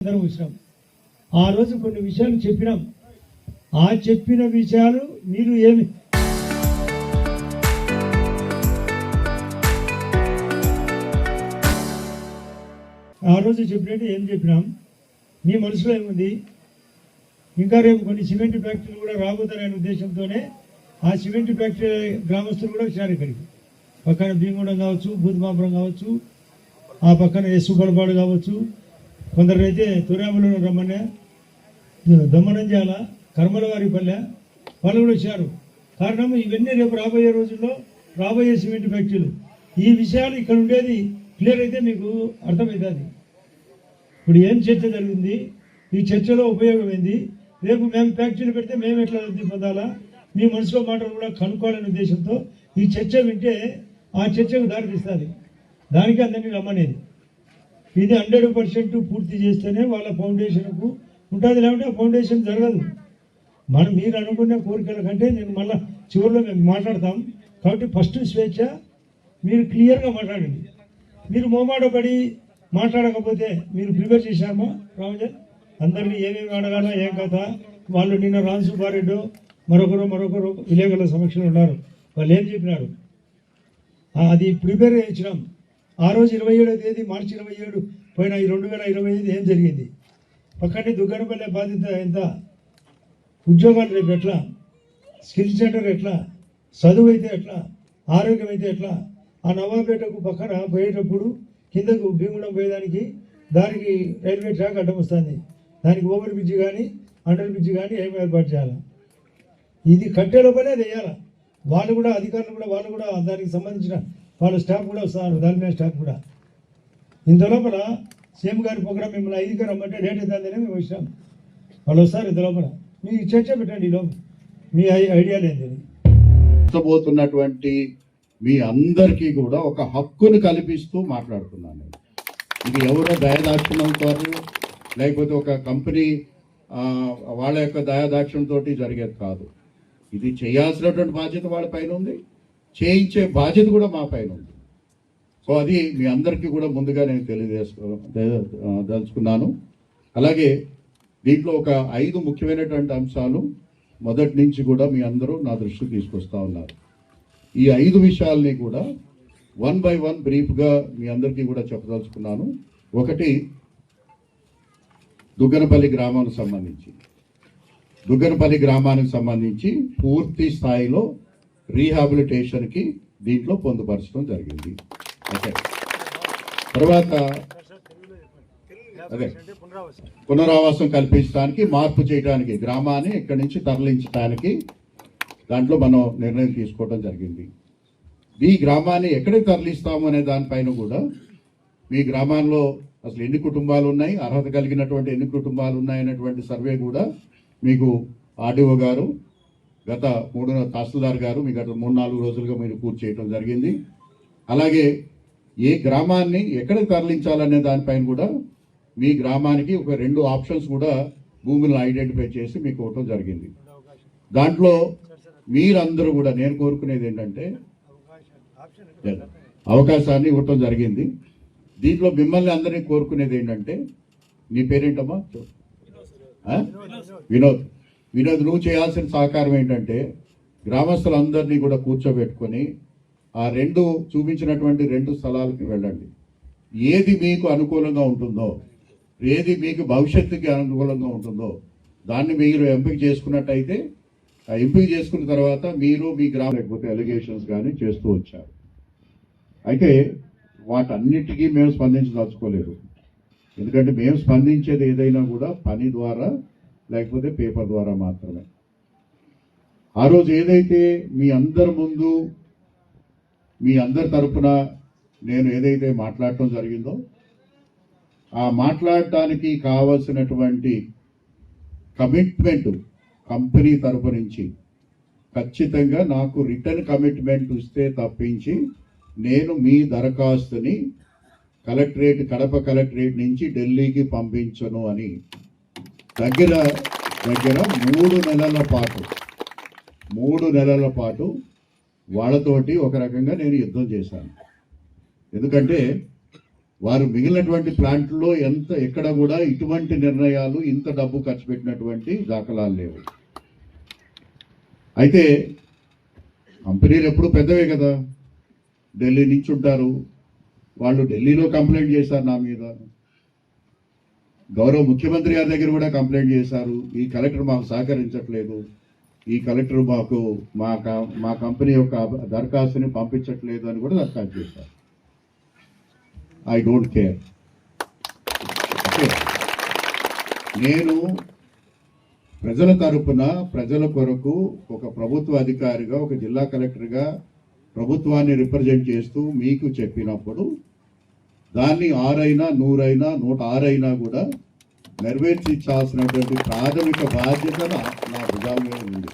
వచ్చినాం. ఆ రోజు కొన్ని విషయాలు చెప్పినాం. ఆ చెప్పిన విషయాలు మీరు ఏమి ఆ రోజు చెప్పినట్టు ఏం చెప్పినాం, మీ మనసులో ఏముంది, ఇంకా రేపు కొన్ని సిమెంట్ ఫ్యాక్టరీలు కూడా రాబోతారనే ఉద్దేశంతోనే ఆ సిమెంట్ ఫ్యాక్టరీ గ్రామస్తులు కూడా వచ్చారు ఇక్కడికి. పక్కన భీమగూడెం కావచ్చు, బూదిమాపురం కావచ్చు, ఆ పక్కన ఎస్సుపలపాడు కావచ్చు, కొందరైతే తొరాములో రమ్మనే దమ్మనంజాల కర్మలవారిపల్లె వాళ్ళు కూడా వచ్చారు. కారణం ఇవన్నీ రేపు రాబోయే రోజుల్లో రాబోయే సిమెంట్ ఫ్యాక్టరీలు. ఈ విషయాలు ఇక్కడ ఉండేది క్లియర్ అయితే మీకు అర్థమవుతుంది. ఇప్పుడు ఏం చర్చ జరిగింది, ఈ చర్చలో ఉపయోగమైంది, రేపు మేము ఫ్యాక్టరీలు పెడితే మేము ఎట్లా లబ్ధి పొందాలా, మీ మనసులో మాటలు కూడా కనుక్కోవాలనే ఉద్దేశంతో ఈ చర్చ వింటే ఆ చర్చకు దారితీస్తుంది. దానికి అందరినీ రమ్మనేది. ఇది 100% పూర్తి చేస్తేనే వాళ్ళ ఫౌండేషన్కు ఉంటుంది, లేకుంటే ఆ ఫౌండేషన్ జరగదు. మీరు అనుకునే కోరికల కంటే నేను మళ్ళీ చివరిలో మేము మాట్లాడతాం. కాబట్టి ఫస్ట్ స్వేచ్ఛ, మీరు క్లియర్గా మాట్లాడండి. మీరు మోమాటపడి మాట్లాడకపోతే మీరు ప్రిపేర్ చేశామా రామజన్ అందరినీ ఏమేమి అడగాల ఏం కథ. వాళ్ళు నిన్న రామ్ సుబ్బారెడ్డి మరొకరు విలేకరుల సమక్షంలో ఉన్నారు. వాళ్ళు ఏం చెప్పినారు అది ప్రిపేర్ చేయించినాం. ఆ రోజు 27వ తేదీ మార్చి 27 పోయిన ఈ 2025 ఏం జరిగింది, పక్కనే దుగ్గనపల్లె బాధ్యత ఎంత, ఉద్యోగాలు రేపు ఎట్లా, స్కిల్ సెంటర్ ఎట్లా, చదువు అయితే ఎట్లా, ఆరోగ్యం అయితే ఎట్లా. ఆ నవాబేటకు పక్కన పోయేటప్పుడు కిందకు భీముడం పోయేదానికి దానికి రైల్వే ట్రాక్ అడ్డం వస్తుంది. దానికి ఓవర్ బ్రిడ్జ్ కానీ అండర్ బ్రిడ్జ్ కానీ ఏమి ఏర్పాటు చేయాలి. ఇది కట్టే లోపలే అది వేయాలి. వాళ్ళు కూడా అధికారులు కూడా వాళ్ళు కూడా దానికి సంబంధించిన వాళ్ళ స్టాఫ్ కూడా వస్తారు, దాని మీద స్టాఫ్ కూడా. ఇంత లోపల సీఎం గారి ప్రోగ్రామ్ మిమ్మల్ని 5కి రమ్మంటే లేట్ అవుతుందనే మేము వచ్చాం. వాళ్ళు వస్తారు ఇంత లోపల. మీకు చర్చ పెట్టండి, ఈ లోపల మీ ఐడియాలు ఏంటి. పోతున్నటువంటి మీ అందరికీ కూడా ఒక హక్కును కల్పిస్తూ మాట్లాడుతున్నాను. ఇది ఎవరో దయాదాక్షిణ్యంతో లేకపోతే ఒక కంపెనీ వాళ్ళ యొక్క దయాదాక్షిణ్యంతో జరిగేది కాదు. ఇది చేయాల్సినటువంటి బాధ్యత వాళ్ళ పైన ఉంది, చేయించే బాధ్యత కూడా మా పైన ఉంది. సో అది మీ అందరికీ కూడా ముందుగా నేను తెలియదలుచుకున్నాను. అలాగే దీంట్లో ఒక 5 ముఖ్యమైనటువంటి అంశాలు మొదటి నుంచి కూడా మీ అందరూ నా దృష్టికి తీసుకొస్తా ఉన్నారు. ఈ 5 విషయాల్ని కూడా 1 by 1 బ్రీఫ్గా మీ అందరికీ కూడా చెప్పదలుచుకున్నాను. ఒకటి, దుగ్గనపల్లి గ్రామానికి సంబంధించి పూర్తి స్థాయిలో రీహాబిలిటేషన్కి దీంట్లో పొందుపరచడం జరిగింది. ఓకే, తర్వాత పునరావాసం కల్పించడానికి, మార్పు చేయడానికి, గ్రామాన్ని ఇక్కడి నుంచి తరలించడానికి దాంట్లో మనం నిర్ణయం తీసుకోవడం జరిగింది. ఈ గ్రామాన్ని ఎక్కడికి తరలిస్తాము అనే దానిపైన కూడా మీ గ్రామాల్లో అసలు ఎన్ని కుటుంబాలు ఉన్నాయి, అర్హత కలిగినటువంటి ఎన్ని కుటుంబాలు ఉన్నాయి అనేటువంటి సర్వే కూడా మీకు ఆర్డీఓ గారు తహసీల్దార్ గారు మీకు గత 3-4 రోజులుగా మీరు పూర్తి చేయడం జరిగింది. అలాగే ఏ గ్రామాన్ని ఎక్కడికి తరలించాలనే దానిపైన కూడా మీ గ్రామానికి ఒక 2 ఆప్షన్స్ కూడా భూములను ఐడెంటిఫై చేసి మీకు ఇవ్వటం జరిగింది. దాంట్లో మీరందరూ కూడా నేను కోరుకునేది ఏంటంటే అవకాశాన్ని ఇవ్వటం జరిగింది. దీంట్లో మిమ్మల్ని అందరినీ కోరుకునేది ఏంటంటే, నీ పేరేంటమ్మా? వినోద్. నువ్వు చేయాల్సిన సహకారం ఏంటంటే గ్రామస్తులందరినీ కూడా కూర్చోబెట్టుకొని ఆ చూపించినటువంటి 2 స్థలాలకు వెళ్ళండి. ఏది మీకు అనుకూలంగా ఉంటుందో, ఏది మీకు భవిష్యత్తుకి అనుకూలంగా ఉంటుందో దాన్ని మీరు ఎంపిక చేసుకున్నట్టయితే, ఆ ఎంపిక చేసుకున్న తర్వాత మీరు మీ గ్రామం లేకపోతే అలిగేషన్స్ కానీ చేస్తూ వచ్చారు. అయితే వాటన్నిటికీ మేము స్పందించదలుచుకోలేదు. ఎందుకంటే మేము స్పందించేది ఏదైనా కూడా పని ద్వారా లేకపోతే పేపర్ ద్వారా మాత్రమే. ఆ రోజు ఏదైతే మీ అందరి ముందు మీ అందరి తరఫున నేను ఏదైతే మాట్లాడటం జరిగిందో, ఆ మాట్లాడటానికి కావలసినటువంటి కమిట్మెంట్ కంపెనీ తరఫు నుంచి ఖచ్చితంగా నాకు రిటర్న్ కమిట్మెంట్ ఇస్తే తప్పించి నేను మీ దరఖాస్తుని కడప కలెక్టరేట్ నుంచి ఢిల్లీకి పంపించను అని దగ్గర 3 నెలల పాటు వాళ్ళతోటి ఒక రకంగా నేను యుద్ధం చేశాను. ఎందుకంటే వారు మిగిలినటువంటి ప్లాంట్లో ఎక్కడ కూడా ఇటువంటి నిర్ణయాలు ఇంత డబ్బు ఖర్చు పెట్టినటువంటి దాఖలాలు లేవు. అయితే కంపెనీలు ఎప్పుడు పెద్దవే కదా, ఢిల్లీ నుంచి ఉంటారు, వాళ్ళు ఢిల్లీలో కంప్లైంట్ చేశారు నా మీద, గౌరవ ముఖ్యమంత్రి గారి దగ్గర కూడా కంప్లైంట్ చేశారు, ఈ కలెక్టర్ మాకు సహకరించట్లేదు, ఈ కలెక్టర్ మాకు మా కంపెనీ యొక్క దరఖాస్తుని పంపించట్లేదు అని కూడా దరఖాస్తు చేశారు. I don't care. నేను ప్రజల తరపున ప్రజల కొరకు ఒక ప్రభుత్వ అధికారిగా, ఒక జిల్లా కలెక్టర్గా ప్రభుత్వాన్ని రిప్రజెంట్ చేస్తూ మీకు చెప్పినప్పుడు దాన్ని 6 అయినా 100 అయినా 106 అయినా కూడా నెరవేర్చాల్సినటువంటి ప్రాథమిక బాధ్యత నా భుజాల మీద ఉంది.